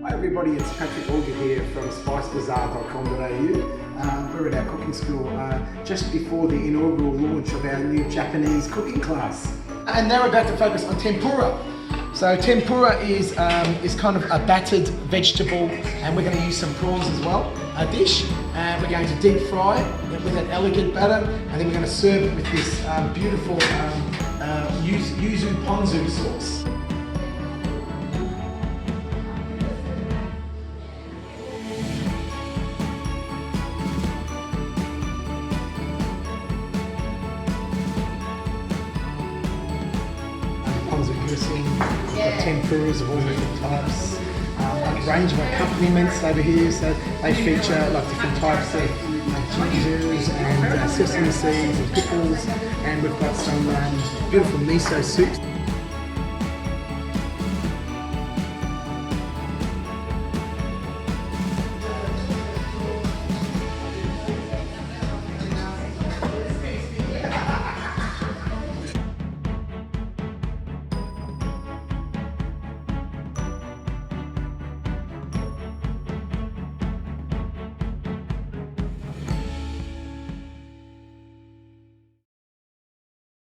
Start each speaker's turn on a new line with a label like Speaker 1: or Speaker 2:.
Speaker 1: Hi everybody, it's Patrick Auger here from spicebazaar.com.au. We're at our cooking school just before the inaugural launch of our new Japanese cooking class. And now we're about to focus on tempura. So tempura is kind of a battered vegetable, and we're going to use some prawns as well. A dish, we're going to deep fry it with an elegant batter, and then we're going to serve it with this beautiful yuzu ponzu sauce. Ponzu cuisine, tempuras of all different types, a range of accompaniments over here, so they feature like different types of gingers and sesame seeds and pickles, and we've got some beautiful miso soups.